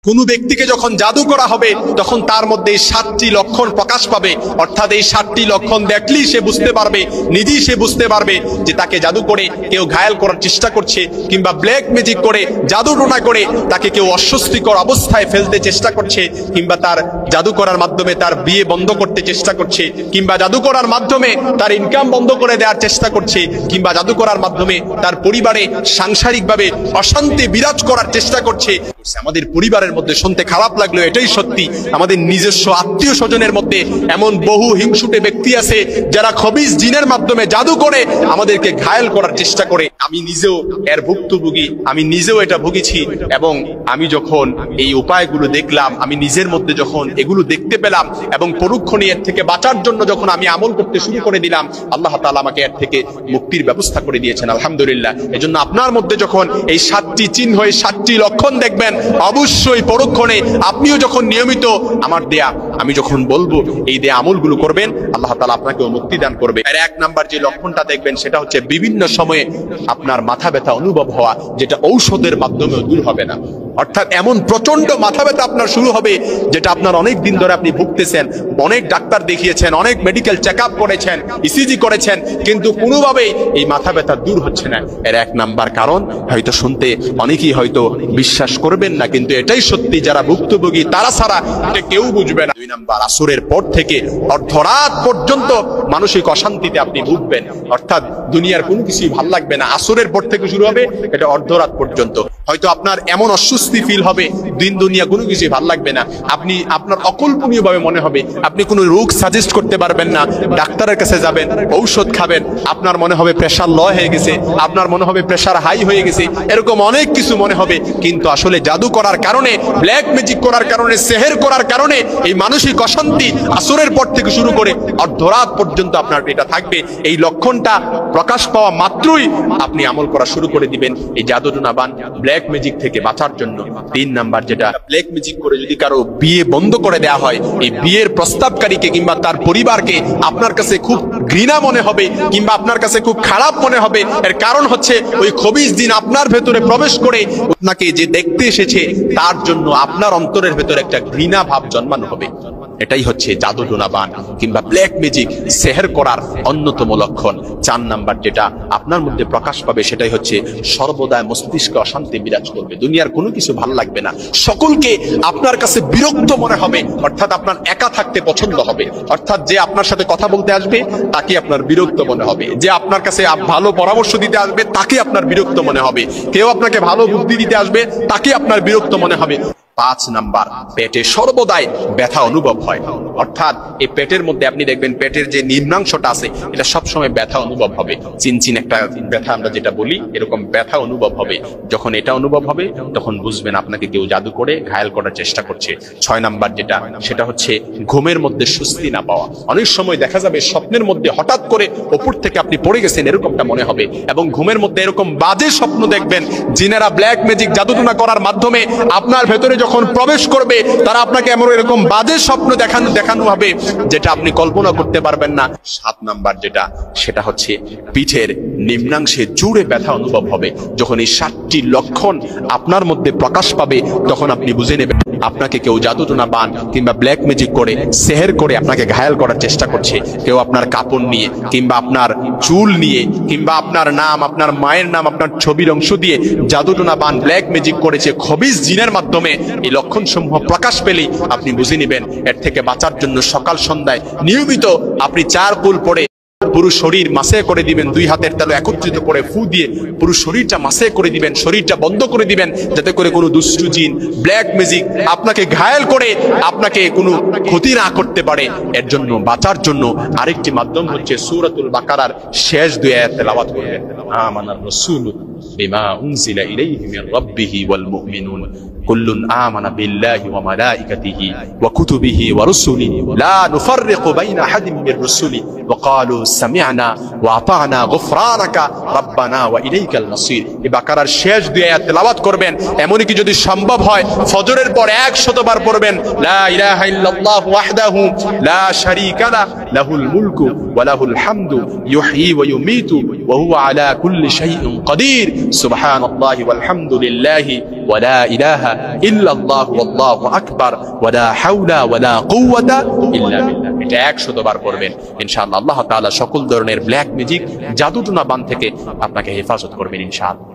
কোন ব্যক্তিকে যখন জাদু করা হবে তখন তার মধ্যে এই 7টি লক্ষণ প্রকাশ পাবে, অর্থাৎ এই 7টি লক্ষণ দেখলেই সে বুঝতে পারবে, নিজেই সে বুঝতে পারবে যে তাকে জাদু করে কেউ ঘায়েল করার চেষ্টা করছে, কিংবা ব্ল্যাক ম্যাজিক করে জাদু টোনা করে তাকে কেউ অস্বস্তিকর অবস্থায় ফেলতে চেষ্টা করছে, কিংবা তার জাদু করার মাধ্যমে তার বিয়ে বন্ধ করতে চেষ্টা করছে, কিংবা জাদু করার মাধ্যমে তার ইনকাম বন্ধ করে দেওয়ার চেষ্টা করছে, কিংবা জাদু করার মাধ্যমে তার পরিবারে সাংসারিকভাবে অশান্তি বিরাজ করার চেষ্টা করছে। আমাদের পরিবারের মধ্যে শুনতে খারাপ লাগলো, এটাই সত্যি, আমাদের নিজস্ব আত্মীয় স্বজনের মধ্যে এমন বহু হিংসুটে ব্যক্তি আছে যারা খবিস জিনের মাধ্যমে জাদু করে আমাদেরকে ঘায়েল করার চেষ্টা করে। আমি নিজেও এর ভুক্তভোগী, আমি নিজেও এটা ভুগেছি, এবং আমি যখন এই উপায়গুলো দেখলাম, আমি নিজের মধ্যে যখন এগুলো দেখতে পেলাম এবং পরোক্ষণে এর থেকে বাঁচার জন্য যখন আমি আমল করতে শুরু করে দিলাম, আল্লাহ তাআলা আমাকে এর থেকে মুক্তির ব্যবস্থা করে দিয়েছেন, আলহামদুলিল্লাহ। এজন্য আপনার মধ্যে যখন এই 7টি চিহ্ন, এই 7টি লক্ষণ দেখবেন, অবশ্যই পরোক্ষণে আপনিও যখন নিয়মিত আমার দেয়া, আমি যখন বলবো এই দেয়া আমলগুলো করবেন, আল্লাহ তাআলা আপনাকেও মুক্তি দান করবে। আর 1 নাম্বার যে লক্ষণটা দেখবেন সেটা হচ্ছে বিভিন্ন সময়ে আপনার মাথা ব্যথা অনুভব হওয়া, যেটা ঔষধের মাধ্যমেও দূর হবে না। অর্থাৎ এমন প্রচন্ড মাথা ব্যথা আপনার শুরু হবে যেটা আপনার অনেক দিন ধরে আপনি ভুগতেছেন, অনেক ডাক্তার দেখিয়েছেন, অনেক মেডিকেল চেক আপ করেছেন, ইসিজি করেছেন, কিন্তু কোনোভাবেই এই মাথা ব্যথা দূর হচ্ছে না। এর 1 নাম্বার কারণ হয়তো শুনতে অনেকেই হয়তো বিশ্বাস করবেন না, কিন্তু এটাই সত্যি, যারা ভুক্তভোগী তারা ছাড়া এটা কেউ বুঝবে না। 2 নাম্বার, আসরের পর থেকে অর্ধরাত পর্যন্ত মানসিক অশান্তিতে আপনি ভুগবেন, অর্থাৎ দুনিয়ার কোনো কিছুই ভালো লাগবে না। আসরের পর থেকে শুরু হবে, এটা অর্ধরাত পর্যন্ত হয়তো আপনার এমন অস্বস্তি ফিল হবে, দিন দুনিয়া কোনো কিছুই ভালো লাগবে না, আপনার অকল্পনীয় ভাবে মনে হবে, আপনি কোনো রোগ সাজেস্ট করতে পারবেন না, ডাক্তারের কাছে যাবেন, ঔষধ খাবেন, আপনার মনে হবে প্রেশার লো হয়ে গেছে, আপনার মনে হবে প্রেশার হাই হয়ে গেছে, এরকম অনেক কিছু মনে হবে। কিন্তু আসলে জাদু করার কারণে, ব্ল্যাক ম্যাজিক করার কারণে, সেহের করার কারণে এই মানসিক অশান্তি আসরের পর থেকে শুরু করে অর্ধরাত পর্যন্ত আপনার এটা থাকবে। এই লক্ষণটা প্রকাশ পাওয়া মাত্রই আপনি আমল করা শুরু করে দিবেন এই জাদু টোনা বান ব্ল্যাক ম্যাজিক থেকে বাঁচার জন্য। 3 নাম্বার, যেটা ব্ল্যাক ম্যাজিক করে যদি কারো বিয়ে বন্ধ করে দেওয়া হয়, এই বিয়ের প্রস্তাবকারীকে কিংবা তার পরিবারকে আপনার কাছে খুব ঘৃণা মনে হবে, কিংবা আপনার কাছে খুব খারাপ মনে হবে। এর কারণ হচ্ছে ওই খবিস জিন আপনার ভেতরে প্রবেশ করে আপনাকে যে দেখতে এসেছে তার জন্য আপনার অন্তরের ভেতরে একটা ঘৃণা ভাব জন্মানো হবে। এটাই হচ্ছে জাদু টোনা বান কিংবা ব্ল্যাক ম্যাজিক, সেহের করার অন্যতম লক্ষণ। 4 নাম্বার যেটা আপনার মধ্যে প্রকাশ পাবে সেটাই হচ্ছে সর্বদা মস্তিষ্কে অশান্তি বিরাজ করবে, দুনিয়ার কোনো কিছু ভালো লাগবে না, সকলকে আপনার কাছে বিরক্ত মনে হবে, অর্থাৎ আপনার একা থাকতে পছন্দ হবে, অর্থাৎ যে আপনার সাথে কথা বলতে আসবে তাকে আপনার বিরক্ত মনে হবে, যে আপনার কাছে ভালো পরামর্শ দিতে আসবে তাকে আপনার বিরক্ত মনে হবে, কেউ আপনাকে ভালো বুদ্ধি দিতে আসবে তাকে আপনার বিরক্ত মনে হবে। 5 নাম্বার, পেটে সর্বদাই ব্যথা অনুভব হয়, অর্থাৎ এই পেটের মধ্যে আপনি দেখবেন পেটের যে নিম্নাংশটা আছে এটা সবসময় ব্যথা অনুভব হবে, চিনচিন একটা ব্যথা আমরা যেটা বলি, এরকম ব্যথা অনুভব হবে। যখন এটা অনুভব হবে তখন বুঝবেন আপনাকে কেউ জাদু করে ঘায়েল করার চেষ্টা করছে। 6 নাম্বার যেটা, সেটা হচ্ছে ঘুমের মধ্যে স্বস্তি না পাওয়া। অনেক সময় দেখা যাবে স্বপ্নের মধ্যে হঠাৎ করে উপর থেকে আপনি পড়ে গেছেন এরকমটা মনে হবে, এবং ঘুমের মধ্যে এরকম বাজে স্বপ্ন দেখবেন। জিনেরা ব্ল্যাক ম্যাজিক জাদু টোনা করার মাধ্যমে আপনার ভেতরে যখন প্রবেশ করবে তারা আপনাকে এমন এরকম বাজে স্বপ্ন দেখানো হবে যেটা আপনি কল্পনা করতে পারবেন না। 7 নাম্বার যেটা, সেটা হচ্ছে পিঠের নিম্নাংশে জোরে ব্যথা অনুভব হবে। যখন এই 7টি লক্ষণ আপনার মধ্যে প্রকাশ পাবে তখন আপনি বুঝে নেবেন আপনাকে কেউ জাদু টোনা বান কিংবা ব্ল্যাক ম্যাজিক করে, সেহের করে আপনাকে ঘায়েল করার চেষ্টা করছে। কেউ আপনার কাপড় নিয়ে কিংবা আপনার চুল নিয়ে কিংবা আপনার নাম, আপনার মায়ের নাম, আপনার ছবির অংশ দিয়ে জাদু টোনা বান ব্ল্যাক ম্যাজিক করেছে খবিস জিনের মাধ্যমে। এই লক্ষণ সমূহ প্রকাশ পেলেই আপনি বুঝে নেবেন এর থেকে বাঁচার জন্য সকাল সন্ধ্যায় নিয়মিত আপনি 4 কুল পড়ে পুরো শরীর মাসে করে দিবেন, 2 হাতের তালু একত্রিত করে ফু দিয়ে পুরো শরীরটা মাসে করে দিবেন, শরীরটা বন্ধ করে দিবেন, যাতে করে কোনো দুষ্টু জিন, ব্ল্যাক ম্যাজিক আপনাকে ঘায়েল করে আপনাকে কোনো ক্ষতি না করতে পারে। এর জন্য বাঁচার জন্য আরেকটি মাধ্যম হচ্ছে সূরাতুল বাকারার শেষ 2 আয়াত তেলাওয়াত করবেন। আমানার রাসূলু বিমা উনজিলা ইলাইহি মির রাব্বিহি ওয়াল মুমিনুন কুল্লুন আমানা বিল্লাহি ওয়া মালাইকাতিহি ওয়া কুতুবিহি ওয়া রুসুলিহি লা নুফাররিকু বাইনা আহাদিন মির রুসুলি ওয়া ক্বালু সামি'না ওয়া আতা'না গুফরানাকা রাব্বানা ওয়া ইলাইকাল মাসির। এই বাকারার শেষ 2 আয়াত তেলাওয়াত করবেন, এমনকি যদি সম্ভব হয় ফজরের পর 100 বার পড়বেন, লা ইলাহা ইল্লাল্লাহু ওয়াহদাহু লা শারীকা লাহু লাহুল মুলকু ওয়া লাহুল হামদু ইউহয়ী ওয়া ইউমীতু ওয়া হুয়া আলা কুল্লি শাইইন কাদির। সুবহানাল্লাহি ওয়াল হামদুলিল্লাহি ওয়া লা ইলাহা ইল্লাল্লাহু ওয়াল্লাহু আকবার ওয়া লা হাওলা ওয়া লা কুওয়াতা ইল্লা বিল্লাহ। এটা 100 বার পড়বেন ইনশাআল্লাহ। আল্লাহ তাআলা সকল ধরনের ব্ল্যাক ম্যাজিক, জাদু টুনা বান থেকে আপনাকে হেফাজত করবেন ইনশাআল্লাহ।